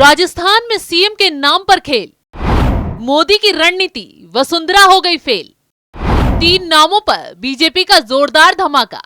राजस्थान में सीएम के नाम पर खेल, मोदी की रणनीति वसुंधरा हो गई फेल। 3 नामों पर बीजेपी का जोरदार धमाका।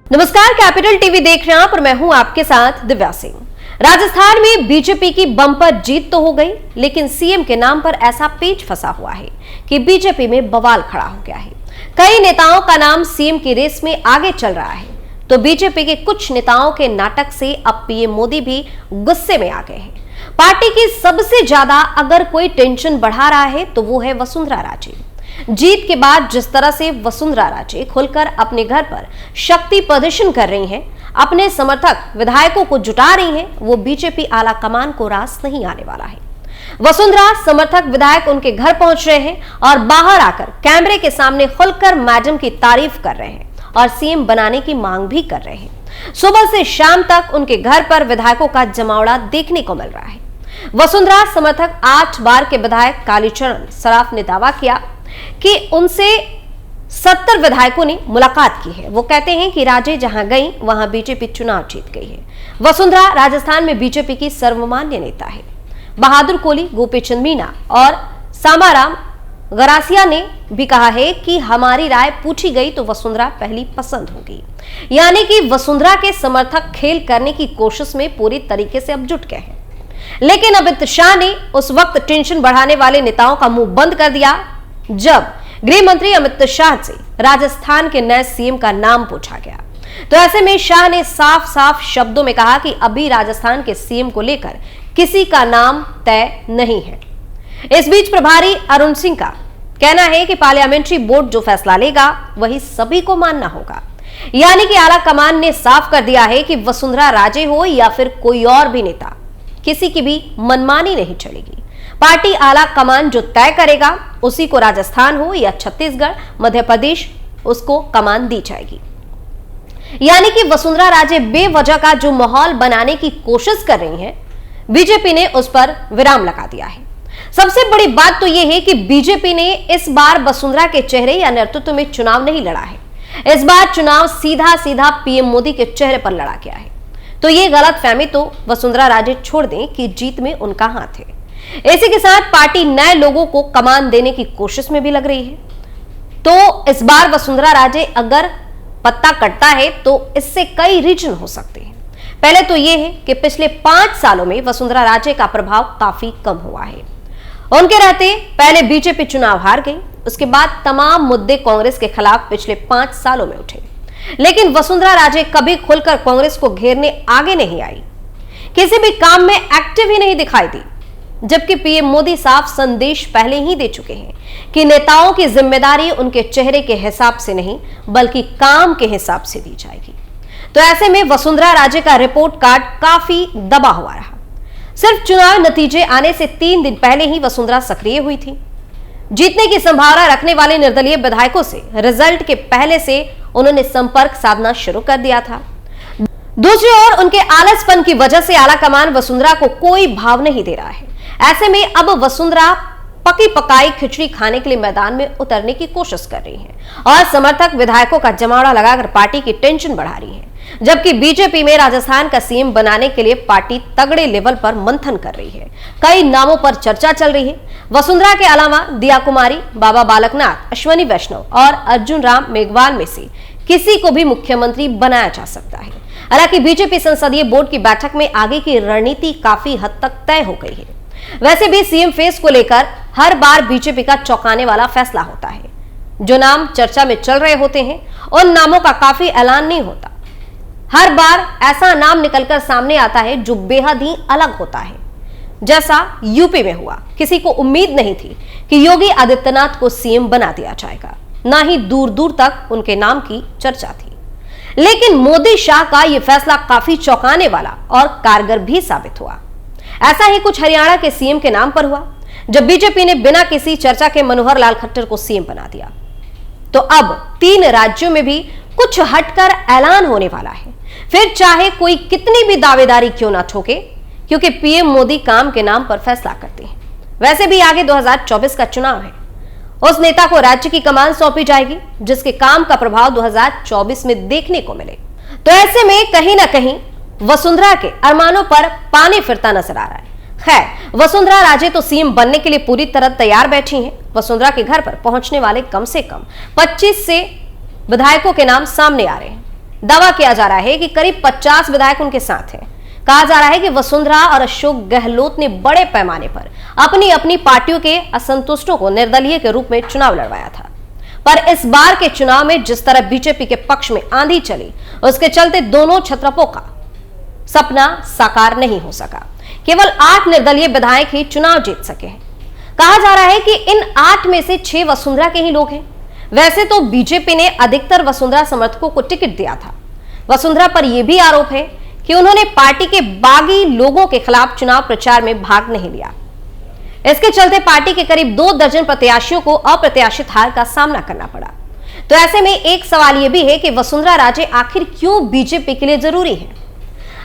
नमस्कार, कैपिटल टीवी देख रहे हैं आप और मैं हूं आपके साथ दिव्या सिंह। राजस्थान में बीजेपी की बम्पर जीत तो हो गई, लेकिन सीएम के नाम पर ऐसा पेच फंसा हुआ है कि बीजेपी में बवाल खड़ा हो गया है। कई नेताओं का नाम सीएम की रेस में आगे चल रहा है, तो बीजेपी के कुछ नेताओं के नाटक से अब पीएम मोदी भी गुस्से में आ गए हैं। पार्टी की सबसे ज्यादा अगर कोई टेंशन बढ़ा रहा है तो वो है वसुंधरा राजे। जीत के बाद जिस तरह से वसुंधरा राजे खुलकर अपने घर पर शक्ति प्रदर्शन कर रही हैं, अपने समर्थक विधायकों को जुटा रही हैं, वो बीजेपी आला कमान को रास नहीं आने वाला है। वसुंधरा समर्थक विधायक उनके घर पहुंच रहे हैं और बाहर आकर कैमरे के सामने खुलकर मैडम की तारीफ कर रहे हैं और सीएम बनाने की मांग भी कर रहे हैं। सुबह से शाम तक उनके घर पर विधायकों का जमावड़ा देखने को मिल रहा है। वसुंधरा समर्थक 8 बार के विधायक कालीचरण सराफ ने दावा किया कि उनसे 70 विधायकों ने मुलाकात की है। वो कहते हैं कि राजे जहां गई वहां बीजेपी चुनाव जीत गई है। वसुंधरा राजस्थान में बीजेपी की सर्वमान्य नेता है। बहादुर कोहली, गोपीचंद मीना और सामाराम गरासिया ने भी कहा है कि हमारी राय पूछी गई तो वसुंधरा पहली पसंद होगी। यानी कि वसुंधरा के समर्थक खेल करने की कोशिश में पूरी तरीके से अब जुट गए हैं। लेकिन अमित शाह ने उस वक्त टेंशन बढ़ाने वाले नेताओं का मुंह बंद कर दिया जब गृह मंत्री अमित शाह से राजस्थान के नए सीएम का नाम पूछा गया। तो ऐसे में शाह ने साफ साफ शब्दों में कहा कि अभी राजस्थान के सीएम को लेकर किसी का नाम तय नहीं है। इस बीच प्रभारी अरुण सिंह का कहना है कि पार्लियामेंट्री बोर्ड जो फैसला लेगा वही सभी को मानना होगा। यानी कि आला कमान ने साफ कर दिया है कि वसुंधरा राजे हो या फिर कोई और भी नेता, किसी की भी मनमानी नहीं चलेगी। पार्टी आला कमान जो तय करेगा उसी को राजस्थान हो या छत्तीसगढ़, मध्य प्रदेश, उसको कमान दी जाएगी। यानी कि वसुंधरा राजे बेवजह का जो माहौल बनाने की कोशिश कर रही हैं, बीजेपी ने उस पर विराम लगा दिया है। सबसे बड़ी बात तो यह है कि बीजेपी ने इस बार वसुंधरा के चेहरे या नेतृत्व में चुनाव नहीं लड़ा है। इस बार चुनाव सीधा सीधा पीएम मोदी के चेहरे पर लड़ा गया है। तो ये गलतफहमी तो वसुंधरा राजे छोड़ दें कि जीत में उनका हाथ है। इसी के साथ पार्टी नए लोगों को कमान देने की कोशिश में भी लग रही है। तो इस बार वसुंधरा राजे अगर पत्ता कटता है तो इससे कई रीजन हो सकते हैं। पहले तो यह है कि पिछले 5 सालों में वसुंधरा राजे का प्रभाव काफी कम हुआ है। उनके रहते पहले बीजेपी चुनाव हार गई, उसके बाद तमाम मुद्दे कांग्रेस के खिलाफ पिछले 5 सालों में उठे, लेकिन वसुंधरा राजे कभी खुलकर कांग्रेस को घेरने आगे नहीं आई, किसी भी काम में एक्टिव ही नहीं दिखाई दी। जबकि पीएम मोदी साफ संदेश पहले ही दे चुके हैं कि नेताओं की जिम्मेदारी उनके चेहरे के हिसाब से नहीं बल्कि काम के हिसाब से दी जाएगी। तो ऐसे में वसुंधरा राजे का रिपोर्ट कार्ड काफी दबा हुआ रहा। सिर्फ चुनाव नतीजे आने से 3 दिन पहले ही वसुंधरा सक्रिय हुई थी। जीतने की संभावना रखने वाले निर्दलीय विधायकों से रिजल्ट के पहले से उन्होंने संपर्क साधना शुरू कर दिया था। दूसरी ओर उनके आलसपन की वजह से आला कमान वसुंधरा को कोई भाव नहीं दे रहा है। ऐसे में अब वसुंधरा पकी पकाई खिचड़ी खाने के लिए मैदान में उतरने की कोशिश कर रही है और समर्थक विधायकों का जमावड़ा लगाकर पार्टी की टेंशन बढ़ा रही है। जबकि बीजेपी में राजस्थान का सीएम बनाने के लिए पार्टी तगड़े लेवल पर मंथन कर रही है। कई नामों पर चर्चा चल रही है। वसुंधरा के अलावा दिया कुमारी, बाबा बालकनाथ, अश्वनी वैष्णव और अर्जुन राम मेघवाल में से किसी को भी मुख्यमंत्री बनाया जा सकता है। हालांकि बीजेपी संसदीय बोर्ड की बैठक में आगे की रणनीति काफी हद तक तय हो गई है। वैसे भी सीएम फेस को लेकर हर बार बीजेपी का चौंकाने वाला फैसला होता है। जो नाम चर्चा में चल रहे होते हैं उन नामों का काफी ऐलान नहीं होता। हर बार ऐसा नाम निकलकर सामने आता है जो बेहद ही अलग होता है। जैसा यूपी में हुआ, किसी को उम्मीद नहीं थी कि योगी आदित्यनाथ को सीएम बना दिया जाएगा, ना ही दूर दूर तक उनके नाम की चर्चा थी। लेकिन मोदी शाह का यह फैसला काफी चौंकाने वाला और कारगर भी साबित हुआ। ऐसा ही कुछ हरियाणा के सीएम के नाम पर हुआ, जब बीजेपी ने बिना किसी चर्चा के मनोहर लाल खट्टर को सीएम बना दिया। तो अब 3 राज्यों में भी कुछ हटकर ऐलान होने वाला है। फिर चाहे कोई कितनी भी दावेदारी क्यों ना ठोके, क्योंकि पीएम मोदी काम के नाम पर फैसला करते हैं। वैसे भी आगे 2024 का चुनाव है उस नेता को राज्य की कमान सौंपी जाएगी जिसके काम का प्रभाव 2024 में देखने को मिले। तो ऐसे में कहीं ना कहीं वसुंधरा के अरमानों पर पानी फिरता नजर आ रहा है। खैर, वसुंधरा राजे तो सीएम बनने के लिए पूरी तरह तैयार बैठी हैं। वसुंधरा के घर पर पहुंचने वाले कम से कम 25 से विधायकों के नाम सामने आ रहे हैं। दावा किया जा रहा है कि करीब 50 विधायक उनके साथ हैं। कहा जा रहा है कि वसुंधरा और अशोक गहलोत ने बड़े पैमाने पर अपनी अपनी पार्टियों के असंतुष्टों को निर्दलीय के रूप में चुनाव लड़वाया था। पर इस बार के चुनाव में जिस तरह बीजेपी के पक्ष में आंधी चली, उसके चलते दोनों छत्रपों का सपना साकार नहीं हो सका। केवल 8 निर्दलीय विधायक ही चुनाव जीत सके हैं। कहा जा रहा है कि इन 8 में से 6 वसुंधरा के ही लोग हैं। वैसे तो बीजेपी ने अधिकतर वसुंधरा समर्थकों को टिकट दिया था। वसुंधरा पर यह भी आरोप है कि उन्होंने पार्टी के बागी लोगों के खिलाफ चुनाव प्रचार में भाग नहीं लिया। इसके चलते पार्टी के करीब 2 दर्जन प्रत्याशियों को अप्रत्याशित हार का सामना करना पड़ा। तो ऐसे में एक सवाल यह भी है कि वसुंधरा राजे आखिर क्यों बीजेपी के लिए जरूरी है।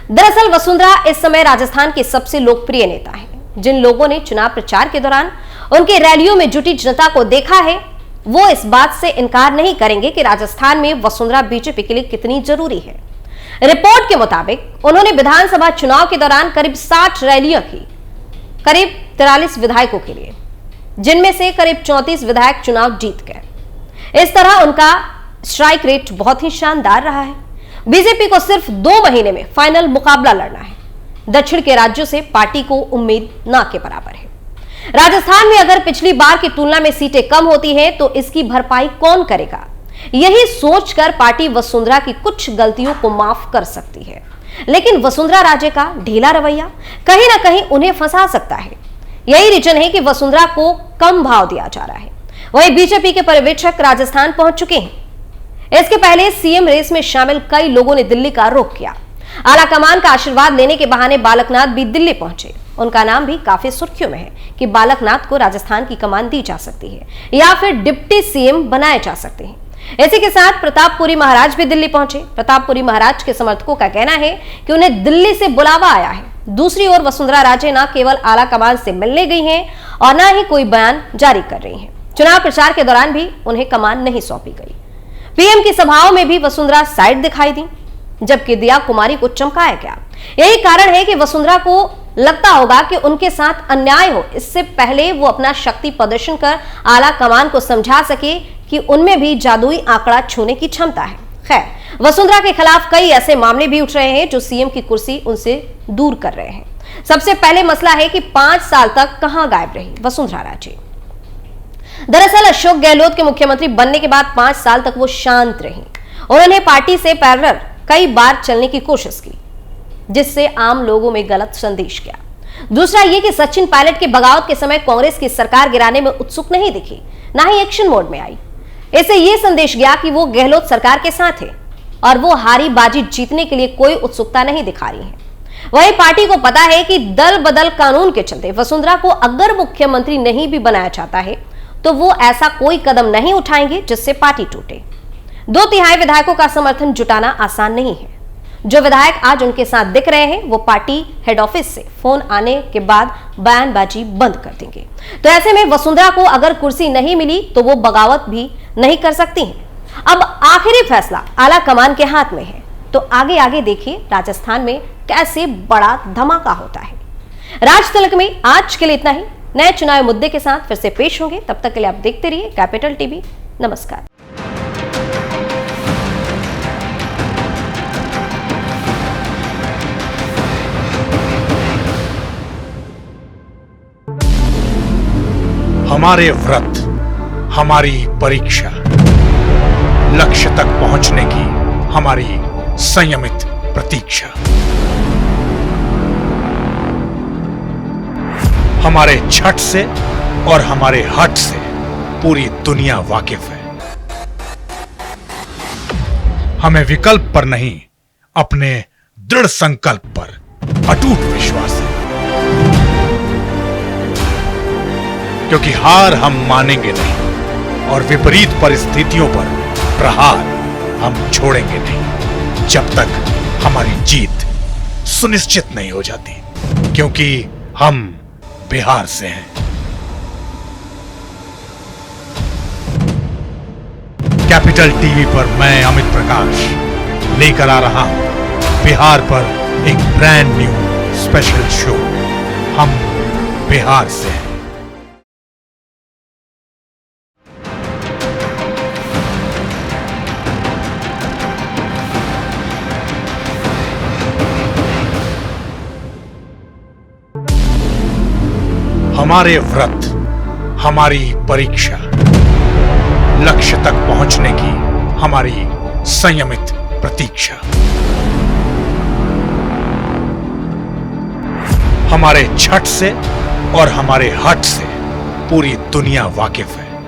दरअसल वसुंधरा इस समय राजस्थान की सबसे लोकप्रिय नेता है। जिन लोगों ने चुनाव प्रचार के दौरान उनकी रैलियों में जुटी जनता को देखा है, वो इस बात से इनकार नहीं करेंगे कि राजस्थान में वसुंधरा बीजेपी के लिए कितनी जरूरी है। रिपोर्ट के मुताबिक उन्होंने विधानसभा चुनाव के दौरान करीब 60 रैलियां की, करीब 43 विधायकों के लिए, जिनमें से करीब 34 विधायक चुनाव जीत गए। इस तरह उनका स्ट्राइक रेट बहुत ही शानदार रहा है। बीजेपी को सिर्फ 2 महीने में फाइनल मुकाबला लड़ना है। दक्षिण के राज्यों से पार्टी को उम्मीद ना के बराबर है। राजस्थान में अगर पिछली बार की तुलना में सीटें कम होती हैं तो इसकी भरपाई कौन करेगा, यही सोचकर पार्टी वसुंधरा की कुछ गलतियों को माफ कर सकती है। लेकिन वसुंधरा राजे का ढीला रवैया कहीं ना कहीं उन्हें फंसा सकता है। यही रीजन है कि वसुंधरा को कम भाव दिया जा रहा है। वहीं बीजेपी के पर्यवेक्षक राजस्थान पहुंच चुके हैं। इसके पहले सीएम रेस में शामिल कई लोगों ने दिल्ली का रुख किया। आला कमान का आशीर्वाद लेने के बहाने बालकनाथ भी दिल्ली पहुंचे। उनका नाम भी काफी सुर्खियों में है कि बालकनाथ को राजस्थान की कमान दी जा सकती है या फिर डिप्टी सीएम बनाए जा सकते हैं। इसी के साथ प्रतापपुरी महाराज भी दिल्ली पहुंचे। प्रतापपुरी महाराज के समर्थकों का कहना है कि उन्हें दिल्ली से बुलावा आया है। दूसरी ओर वसुंधरा राजे न केवल आला कमान से मिलने गई हैं और न ही कोई बयान जारी कर रही हैं। चुनाव प्रचार के दौरान भी उन्हें कमान नहीं सौंपी गई। पीएम की सभाओं में भी वसुंधरा साइड दिखाई दी, जबकि दिया कुमारी को चमकाया गया। यही कारण है कि वसुंधरा को लगता होगा कि उनके साथ अन्याय हो, इससे पहले वो अपना शक्ति प्रदर्शन कर आला कमान को समझा सके कि उनमें भी जादुई आंकड़ा छूने की क्षमता है। खैर, वसुंधरा के खिलाफ कई ऐसे मामले भी उठ रहे हैं जो सीएम की कुर्सी उनसे दूर कर रहे हैं। सबसे पहले मसला है कि 5 साल तक कहां गायब रही वसुंधरा राजे। दरअसल अशोक गहलोत के मुख्यमंत्री बनने के बाद 5 साल तक वो शांत रही। उन्होंने पार्टी से पैरेलल कई बार चलने की कोशिश की, जिससे आम लोगों में गलत संदेश गया। दूसरा ये कि सचिन पायलट के बगावत के समय कांग्रेस की सरकार गिराने में उत्सुक नहीं दिखी, ना ही एक्शन मोड में आई। इससे यह संदेश गया कि वो गहलोत सरकार के साथ है और वो हारी बाजी जीतने के लिए कोई उत्सुकता नहीं दिखा रही है। वहीं पार्टी को पता है कि दल बदल कानून के चलते वसुंधरा को अगर मुख्यमंत्री नहीं भी बनाया जाता है तो वो ऐसा कोई कदम नहीं उठाएंगे जिससे पार्टी टूटे। 2/3 विधायकों का समर्थन जुटाना आसान नहीं है। जो विधायक आज उनके साथ दिख रहे हैं वो पार्टी हेड ऑफिस से फोन आने के बाद बयानबाजी बंद कर देंगे। तो ऐसे में वसुंधरा को अगर कुर्सी नहीं मिली तो वो बगावत भी नहीं कर सकती हैं। अब आखिरी फैसला आला कमान के हाथ में है। तो आगे आगे देखिए राजस्थान में कैसे बड़ा धमाका होता है। राज तिलक में आज के लिए इतना ही। नए चुनावी मुद्दे के साथ फिर से पेश होंगे। तब तक के लिए आप देखते रहिए कैपिटल टीवी। नमस्कार। हमारे व्रत, हमारी परीक्षा, लक्ष्य तक पहुंचने की हमारी संयमित प्रतीक्षा। हमारे छठ से और हमारे हठ से पूरी दुनिया वाकिफ है। हमें विकल्प पर नहीं, अपने दृढ़ संकल्प पर अटूट विश्वास है, क्योंकि हार हम मानेंगे नहीं और विपरीत परिस्थितियों पर प्रहार हम छोड़ेंगे नहीं जब तक हमारी जीत सुनिश्चित नहीं हो जाती, क्योंकि हम बिहार से हैं। कैपिटल टीवी पर मैं अमित प्रकाश लेकर आ रहा हूं बिहार पर एक ब्रांड न्यू स्पेशल शो। हम बिहार से हैं। हमारे व्रत, हमारी परीक्षा, लक्ष्य तक पहुंचने की हमारी संयमित प्रतीक्षा। हमारे छठ से और हमारे हठ से पूरी दुनिया वाकिफ है।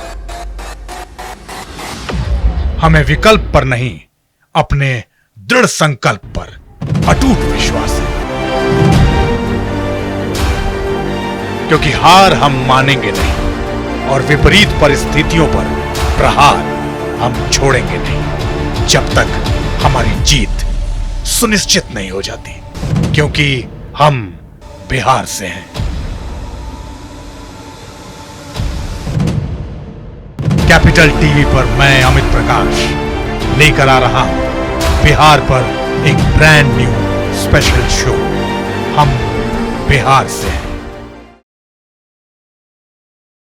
हमें विकल्प पर नहीं, अपने दृढ़ संकल्प पर अटूट विश्वास है। क्योंकि हार हम मानेंगे नहीं और विपरीत परिस्थितियों पर प्रहार हम छोड़ेंगे नहीं जब तक हमारी जीत सुनिश्चित नहीं हो जाती। क्योंकि हम बिहार से हैं। कैपिटल टीवी पर मैं अमित प्रकाश लेकर आ रहा हूं बिहार पर एक ब्रांड न्यू स्पेशल शो। हम बिहार से हैं।